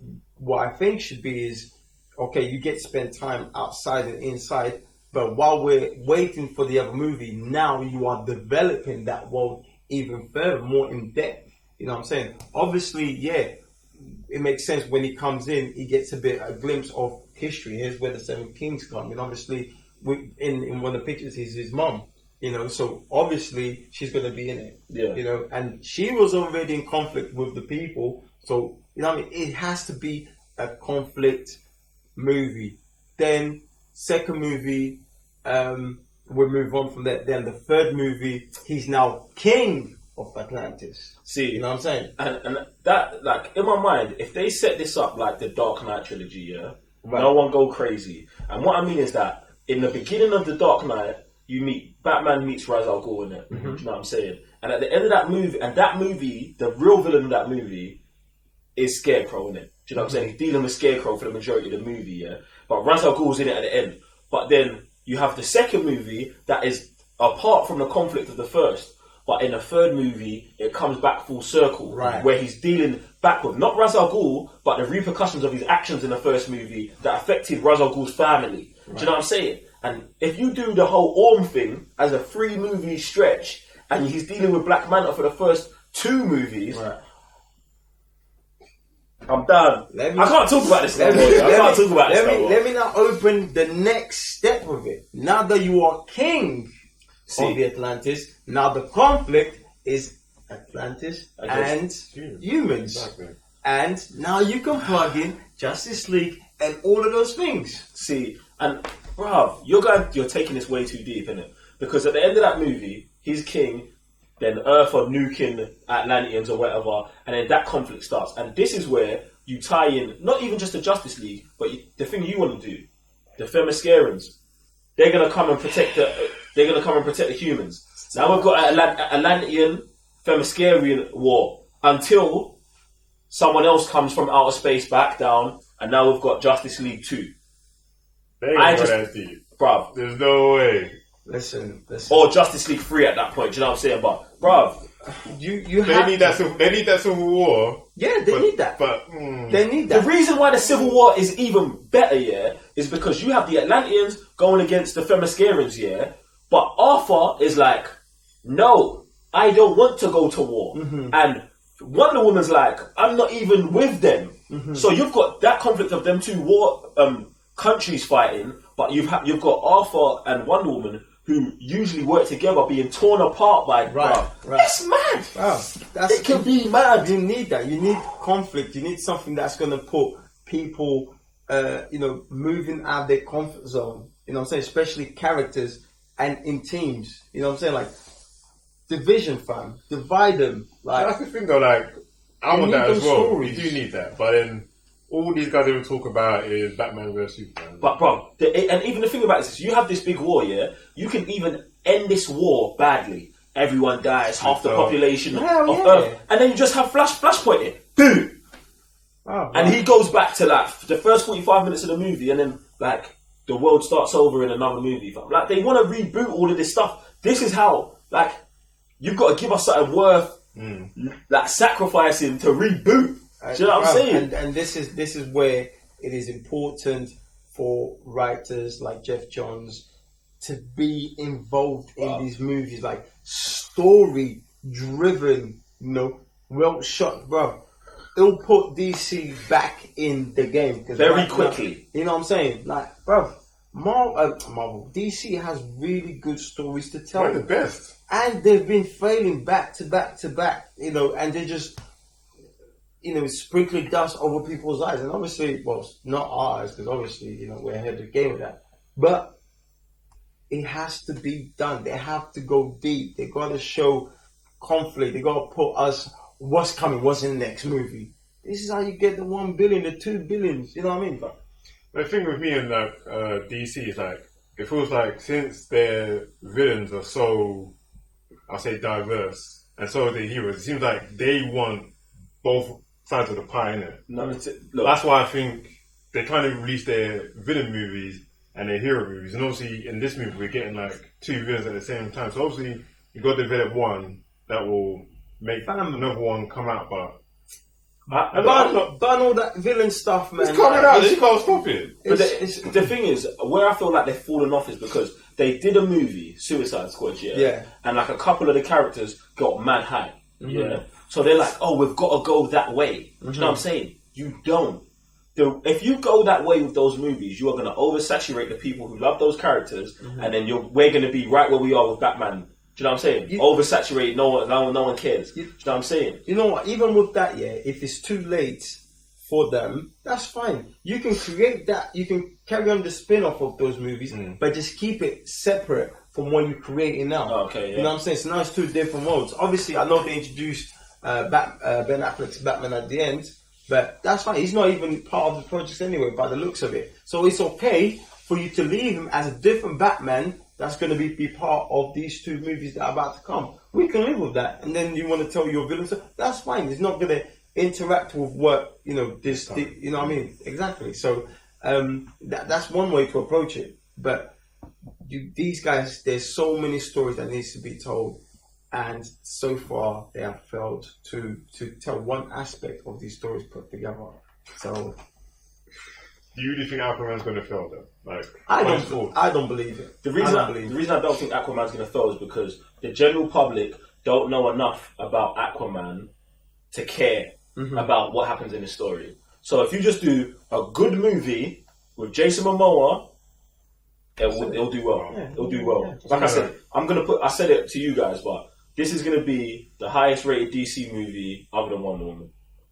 I think should be is, okay, you get to spend time outside and inside, but while we're waiting for the other movie, now you are developing that world even further, more in depth. You know what I'm saying? Obviously, yeah, it makes sense when he comes in, he gets a glimpse of history. Here's where the 7 Kings come. And obviously, in one of the pictures, he's his mom. You know, so obviously she's going to be in it.
Yeah.
You know, and she was already in conflict with the people. So, you know what I mean? It has to be a conflict movie. Then, second movie, we'll move on from that. Then the third movie, he's now king of Atlantis.
See,
You know what I'm saying?
and that, like, in my mind, if they set this up like the Dark Knight trilogy, yeah,
Right.
no one go crazy. And what I mean is that in the beginning of the Dark Knight, you meet Batman meets Ra's al Ghul in it. Do you know what I'm saying? And at the end of that movie, the real villain of that movie is Scarecrow in it. Do you know what I'm saying? He's dealing with Scarecrow for the majority of the movie, yeah. But Ra's al Ghul's in it at the end. But then you have the second movie that is apart from the conflict of the first. But in the third movie, it comes back full circle,
Right.
where he's dealing back with not Ra's al Ghul, but the repercussions of his actions in the first movie that affected Ra's al Ghul's family. Do you know what I'm saying? And if you do the whole Orm thing as a 3-movie stretch, and he's dealing with Black Manta for the first 2 movies,
Right.
I'm done.
Let me-
I can't talk about this no more. I can't talk about this no more.
Let me now open the next step of it. Now that you are king of the Atlantis, now the conflict is Atlantis and humans.
Exactly.
And now you can plug in Justice League and all of those things.
See, and bruv, you're taking this way too deep, innit? Because at the end of that movie, he's king, then Earth are nuking Atlanteans or whatever, and then that conflict starts. And this is where you tie in not even just the Justice League, but the thing you want to do, the Themyscirans. They're gonna come and protect the humans. Now we've got an Atlantean Themyscirian war until someone else comes from outer space back down, and now we've got Justice League 2.
They ain't
I
got
just-
that deep.
Bruv.
There's no way.
Listen.
Or Justice League 3 at that point, do you know what I'm saying? But, bruv,
You
They
have
need that. They need that civil war.
Yeah, they need that.
But
They need
the
that.
reason why the Civil War is even better, yeah, is because you have the Atlanteans going against the Themyscirans, yeah, but Arthur is like, no, I don't want to go to war. And Wonder Woman's like, I'm not even with them. So you've got that conflict of them two countries fighting, but you've got Arthur and Wonder Woman who usually work together being torn apart by
Right.
It's mad.
Wow,
It can be mad.
You need that. You need conflict. You need something that's going to put people, moving out of their comfort zone. You know what I'm saying? Especially characters and in teams. You know what I'm saying? Like, division, fam. Divide them. Like,
that's the thing, though. Like, I
You
want
need
that as
those
well.
stories.
You do need that, but then all these guys ever talk about is Batman vs Superman.
But bro, and even the thing about this is you have this big war, yeah? You can even end this war badly. Everyone dies, half the population
Hell
of
yeah.
Earth. And then you just have Flashpoint it. Boom! And he goes back to like the first 45 minutes of the movie and then like the world starts over in another movie. Fam. Like they want to reboot all of this stuff. This is how, like, you've got to give us something worth like sacrificing to reboot. Do you know what I'm saying?
And this is where it is important for writers like Jeff Johns to be involved in these movies, like story driven, well shot, bro. It'll put DC back in the game
Very quickly.
You know what I'm saying? Like, bro, Marvel, DC has really good stories to tell.
They're the best.
And they've been failing back to back to back, and they're just, sprinkling dust over people's eyes. And obviously, well, not our eyes, because obviously, we're ahead of the game with that. But it has to be done. They have to go deep. They got to show conflict. They got to put us what's coming, what's in the next movie. This is how you get the 1 billion, the 2 billions. You know what I mean?
The thing with me and DC is like, it feels like since their villains are so, I'll say, diverse, and so are their heroes, it seems like they want both sides of the pie, innit?
No, look,
That's why I think they're trying to release their villain movies and their hero movies. And obviously, in this movie, we're getting like 2 villains at the same time. So obviously, you got to develop one that will make another one come out, but
Done all that villain stuff, man.
it's coming out. They can't stop it.
But the thing is, where I feel like they've fallen off is because they did a movie, Suicide Squad,
Yeah.
and like a couple of the characters got mad hype, so they're like, oh, we've got to go that way. Do you know what I'm saying? You don't. if you go that way with those movies, you are going to oversaturate the people who love those characters, and then we're going to be right where we are with Batman. Do you know what I'm saying? Oversaturate, no one cares. Do you know what I'm saying?
You know what? Even with that, if it's too late for them, that's fine. You can create that. You can carry on the spin-off of those movies, but just keep it separate from what you're creating now.
Okay, yeah.
You know what I'm saying? So now it's two different worlds. Obviously, I know they introduced Ben Affleck's Batman at the end, but that's fine. He's not even part of the project anyway, by the looks of it. So it's okay for you to leave him as a different Batman that's going to be part of these two movies that are about to come. We can live with that. And then you want to tell your villain, so that's fine. It's not going to interact with what, you know what I mean? Exactly. So that's one way to approach it. But these guys, there's so many stories that needs to be told. And so far, they have failed to tell one aspect of these stories put together. So,
do you really think Aquaman's going to fail though? Like,
I don't believe it.
The reason I don't think Aquaman's going to fail is because the general public don't know enough about Aquaman to care about what happens in the story. So if you just do a good movie with Jason Momoa, it'll do well. Yeah, it'll do well. Yeah. Like I said, I said it to you guys, but this is going to be the highest rated DC movie other than Wonder Woman.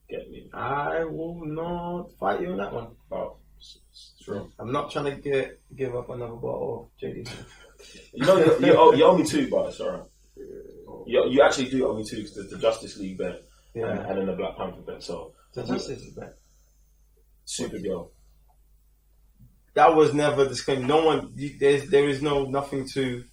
Get me?
I will not fight you on that one.
Oh, true.
I'm not trying to give up another bottle of JD.
You owe me two, but it's alright. You actually do owe me two because the Justice League bet and then the Black Panther bet. So
the Justice League bet.
Supergirl.
That was never discussed. No one. There is nothing to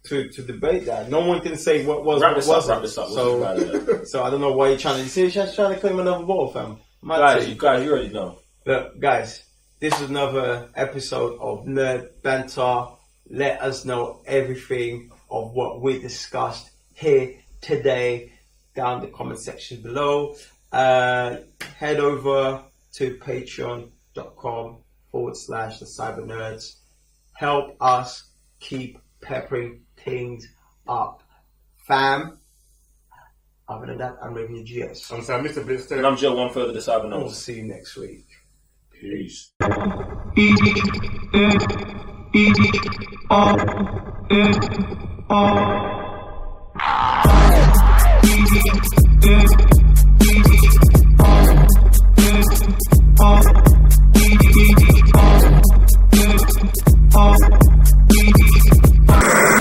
debate that. No one can say what was.
Wrap this up.
So I don't know why you're trying to. You see, you're just trying to claim another ball, fam.
Guys, you already know.
Look, guys, this is another episode of Nerd Banter. Let us know everything of what we discussed here today down in the comment section below. Head over to patreon.com/the Cyber Nerds. Help us keep peppering things up, fam. Other than that, I'm Raven GS.
I'm Sam, Mr. Blister.
And I'm Joe, one further the Cyber Nerds.
We'll see you next week.
Peace.
Easy.